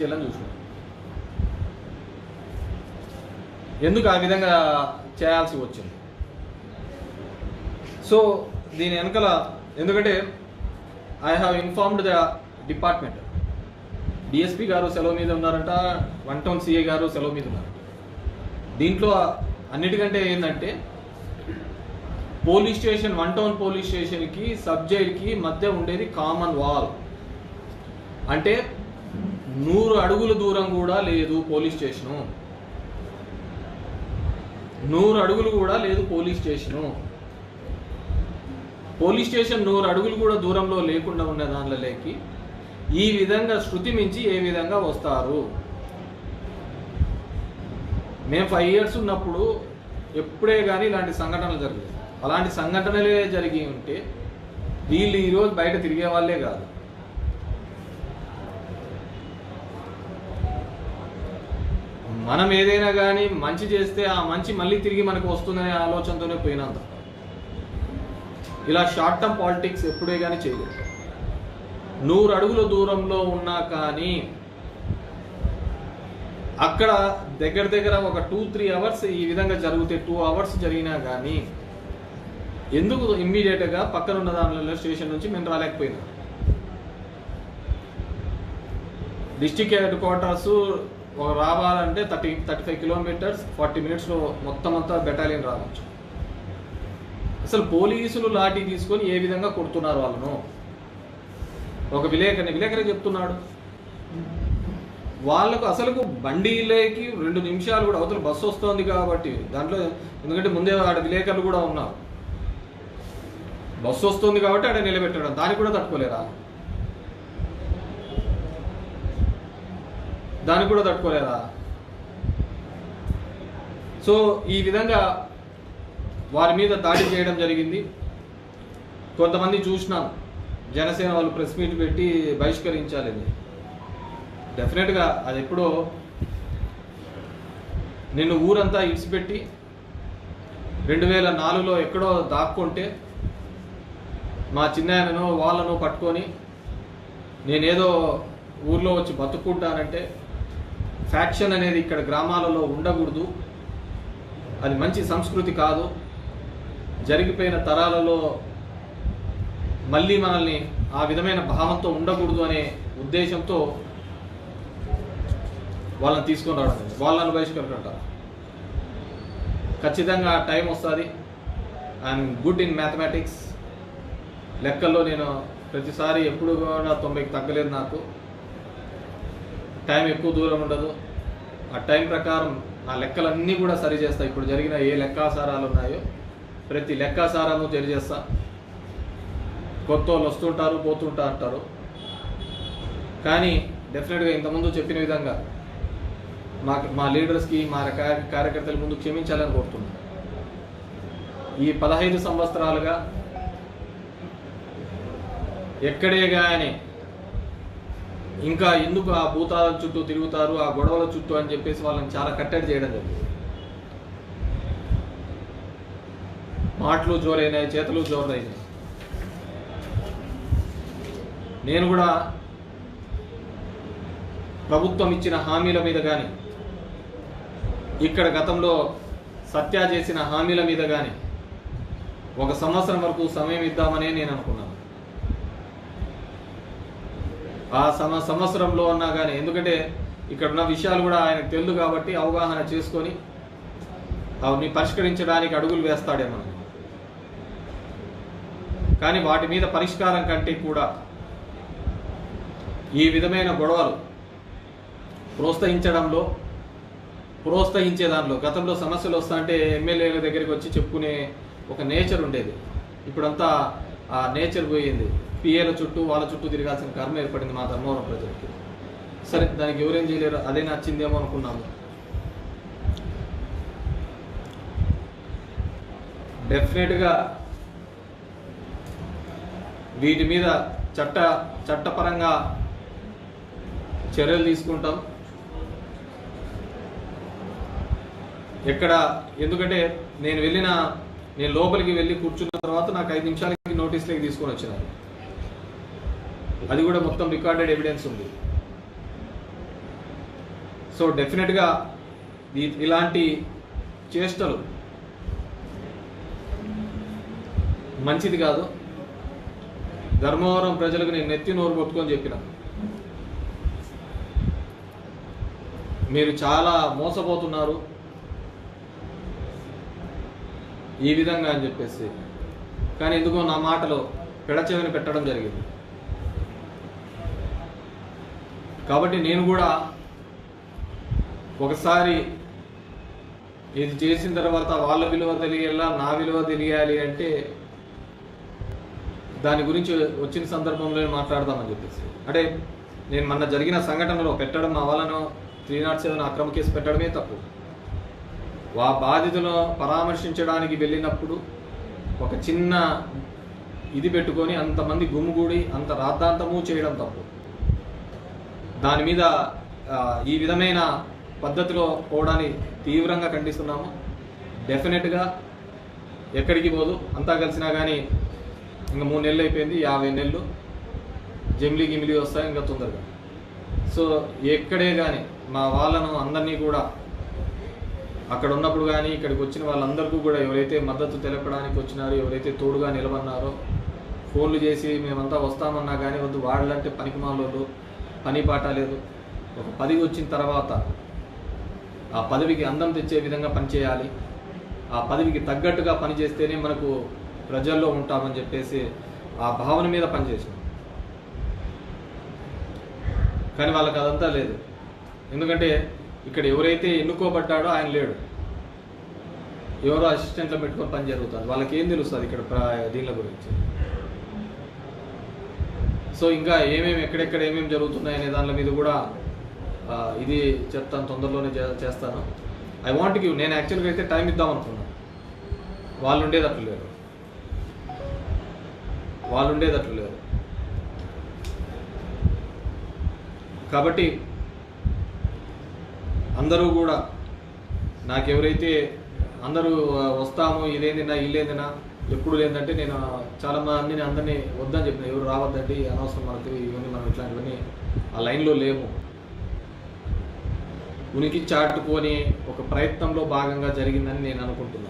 చూసినాం. ఎందుకు ఆ విధంగా చేయాల్సి వచ్చింది? సో దీని వెనకాల ఎందుకంటే I have informed the department. DSP గారు సెలవు మీద ఉన్నారంట, 1 టౌన్ సిఐ గారు సెలవు మీద ఉన్నారు. దీంట్లో అన్నిటికంటే ఏంటంటే పోలీస్ స్టేషన్ 1 టౌన్ పోలీస్ స్టేషన్కి సబ్ జైలుకి మధ్య ఉండేది కామన్ వాల్. అంటే 100 అడుగుల దూరం కూడా లేదు పోలీస్ స్టేషను. 100 అడుగులు కూడా లేదు పోలీస్ స్టేషను. పోలీస్ స్టేషన్ 100 అడుగులు కూడా దూరంలో లేకుండా ఉన్న దానిలోకి ఈ విధంగా శృతి మించి ఏ విధంగా వస్తారు? మేము 5 years ఉన్నప్పుడు ఎప్పుడే కానీ ఇలాంటి సంఘటనలు జరగలేదు. అలాంటి సంఘటనలే జరిగి ఉంటే వీళ్ళు ఈరోజు బయట తిరిగే వాళ్ళే కాదు. మనం ఏదైనా కానీ మంచి చేస్తే ఆ మంచి మళ్ళీ తిరిగి మనకు వస్తుందనే ఆలోచనతోనే పోయినంత. ఇలా షార్ట్ టర్మ్ పాలిటిక్స్ ఎప్పుడే కానీ చేయలేదు. 100 అడుగుల దూరంలో ఉన్నా కానీ అక్కడ దగ్గర ఒక 2-3 hours ఈ విధంగా జరిగితే 2 hours జరిగినా కానీ ఎందుకు ఇమ్మీడియట్గా పక్కనున్న దానిలో స్టేషన్ నుంచి మేము రాలేకపోయినా? డిస్టిక్ హెడ్ క్వార్టర్స్ రావాలంటే 35 kilometers 40 minutes మొత్తం అంతా బెటాలియన్ రావచ్చు. అసలు పోలీసులు లాఠీ తీసుకొని ఏ విధంగా కొడుతున్నారు వాళ్ళను? ఒక విలేకరి చెప్తున్నాడు, వాళ్ళకు అసలు బండిలోకి 2 నిమిషాలు కూడా అవతల బస్సు వస్తుంది కాబట్టి దాంట్లో, ఎందుకంటే ముందే ఆడ విలేకరులు కూడా ఉన్నారు, బస్సు వస్తుంది కాబట్టి ఆడ నిలబెట్టడం, దానికి కూడా తట్టుకోలేరా? సో ఈ విధంగా వారి మీద దాడి చేయడం జరిగింది. కొంతమంది చూసినాం, జనసేన వాళ్ళు ప్రెస్ మీట్ పెట్టి బహిష్కరించాలని. డెఫినెట్గా అది ఎప్పుడో నిన్ను ఊరంతా ఇడిచిపెట్టి 2004లో ఎక్కడో దాక్కుంటే మా చిన్నాయనను వాళ్ళను పట్టుకొని నేనేదో ఊర్లో వచ్చి బతుకుంటానంటే ఫ్యాక్షన్ అనేది ఇక్కడ గ్రామాలలో ఉండకూడదు, అది మంచి సంస్కృతి కాదు, జరిగిపోయిన తరాలలో మళ్ళీ మనల్ని ఆ విధమైన భావంతో ఉండకూడదు అనే ఉద్దేశంతో వాళ్ళని తీసుకొని రావడం, వాళ్ళని బహిష్కరించారు. ఖచ్చితంగా టైం వస్తుంది. I'm good in mathematics. లెక్కల్లో నేను ప్రతిసారి ఎప్పుడు కూడా 90కి తగ్గలేదు. నాకు టైం ఎక్కువ దూరం ఉండదు. ఆ టైం ప్రకారం ఆ లెక్కలన్నీ కూడా సరి చేస్తా. ఇప్పుడు జరిగిన ఏ లెక్కాసారాలు ఉన్నాయో ప్రతి లెక్కాసారాలు తెలియజేస్తా. కొత్త వాళ్ళు వస్తుంటారు, పోతుంటా అంటారు, కానీ డెఫినెట్గా ఇంతకుముందు చెప్పిన విధంగా మా లీడర్స్కి, మా కార్యకర్తల ముందు క్షమించాలని కోరుతున్నాను. ఈ 15 సంవత్సరాలుగా ఎక్కడే కానీ ఇంకా ఎందుకు ఆ భూతాల చుట్టూ తిరుగుతారు, ఆ గొడవల చుట్టూ అని చెప్పేసి వాళ్ళని చాలా కట్టడి చేయడం జరిగింది. మాటలు జోరైనాయి, చేతులు జోరైనాయి. నేను కూడా ప్రభుత్వం ఇచ్చిన హామీల మీద కానీ, ఇక్కడ గతంలో సత్య చేసిన హామీల మీద కానీ 1 సంవత్సరం వరకు సమయం ఇద్దామనే నేను అనుకున్నాను. ఆ సంవత్సరంలో ఉన్నా కానీ, ఎందుకంటే ఇక్కడ ఉన్న విషయాలు కూడా ఆయనకు తెలుసు కాబట్టి అవగాహన చేసుకొని అవన్నీ పరిష్కరించడానికి అడుగులు వేస్తాడేమో. కానీ వాటి మీద పరిష్కారం కంటే కూడా ఈ విధమైన గొడవలు ప్రోత్సహించే దానిలో గతంలో సమస్యలు వస్తా అంటే ఎమ్మెల్యేల దగ్గరికి వచ్చి చెప్పుకునే ఒక నేచర్ ఉండేది. ఇప్పుడంతా ఆ నేచర్ పోయింది. పిఏల చుట్టూ వాళ్ళ చుట్టూ తిరగాల్సిన కర్మ ఏర్పడింది మా ధర్మవరం ప్రజలకి. సరే, దానికి ఎవరేం చేయలేరు, అదే నచ్చిందేమో అనుకున్నాము. డెఫినెట్గా వీటి మీద చట్టపరంగా చర్యలు తీసుకుంటాం. ఎందుకంటే నేను లోపలికి వెళ్ళి కూర్చున్న తర్వాత నాకు 5 నిమిషాలకి నోటీస్లోకి తీసుకొని వచ్చినారు. అది కూడా మొత్తం రికార్డెడ్ ఎవిడెన్స్ ఉంది. సో డెఫినెట్గా ఇలాంటి చేష్టలు మంచిది కాదు. ధర్మవరం ప్రజలకు నేను నెత్తి నోరు కొట్టుకొని చెప్పిన, మీరు చాలా మోసపోతున్నారు ఈ విధంగా అని చెప్పేసి. కానీ ఎందుకో నా మాటలో పెడచెవిని పెట్టడం జరిగింది. కాబట్టి నేను కూడా ఒకసారి ఇది చేసిన తర్వాత వాళ్ళ విలువ తెలియాలా, నా విలువ తెలియాలి అంటే దాని గురించి వచ్చిన సందర్భంలో మాట్లాడదామని చెప్పేసి. అంటే నేను మొన్న జరిగిన సంఘటనలో పెట్టడం, మా వాళ్ళను 307 అక్రమ కేసు పెట్టడమే తప్పు. బాధితులను పరామర్శించడానికి వెళ్ళినప్పుడు ఒక చిన్న ఇది పెట్టుకొని అంతమంది గుమ్ముగూడి అంత రాద్ధాంతము చేయడం తప్పు. దాని మీద ఈ విధమైన పద్ధతిలో పోవడాన్ని తీవ్రంగా ఖండిస్తున్నాము. డెఫినెట్గా ఎక్కడికి పోదు, అంతా కలిసినా కానీ ఇంకా 3 నెలలు అయిపోయింది, 50 నెలలు జమిలీ గిమిలీ వస్తాయి ఇంకా తొందరగా. సో ఎక్కడే కానీ మా వాళ్ళను అందరినీ కూడా అక్కడ ఉన్నప్పుడు కానీ ఇక్కడికి వచ్చిన వాళ్ళందరికీ కూడా ఎవరైతే మద్దతు తెలపడానికి వచ్చినారో, ఎవరైతే తోడుగా నిలబడినారో, ఫోన్లు చేసి మేమంతా వస్తామన్నా కానీ వద్దు, వాళ్ళంటే పనికిమాలోళ్ళు, పని పాట లేదు. ఒక పదవి వచ్చిన తర్వాత ఆ పదవికి అందం తెచ్చే విధంగా పనిచేయాలి, ఆ పదవికి తగ్గట్టుగా పనిచేస్తేనే మనకు ప్రజల్లో ఉంటామని చెప్పేసి ఆ భావన మీద పనిచేసినాం. కానీ వాళ్ళకి అదంతా లేదు. ఎందుకంటే ఇక్కడ ఎవరైతే ఎన్నుకోబడ్డాడో ఆయన లేడు, ఎవరో అసిస్టెంట్లో పెట్టుకొని పని జరుగుతుంది. వాళ్ళకి ఏం తెలుస్తుంది ఇక్కడ దీనిల గురించి? సో ఇంకా ఎక్కడెక్కడ ఏమేమి జరుగుతున్నాయనే దాని మీద కూడా ఇది చెప్తాను, తొందరలోనే చేస్తాను. ఐ వాంట్ గివ్, నేను యాక్చువల్గా అయితే టైం ఇద్దాం అనుకున్నాను, వాళ్ళు ఉండేదట్లు లేరు. కాబట్టి అందరూ కూడా నాకెవరైతే అందరూ వస్తాము ఇదేందినా ఇల్లేందినా ఎప్పుడు లేదంటే నేను చాలా మందిని అందరినీ వద్దని చెప్పిన, ఎవరు రావద్దండి అనవసరం మనకు ఇవన్నీ, మనం ఇట్లాంటివన్నీ ఆ లైన్లో లేము. ఉనికి చాటుకొని ఒక ప్రయత్నంలో భాగంగా జరిగిందని నేను అనుకుంటున్నాను.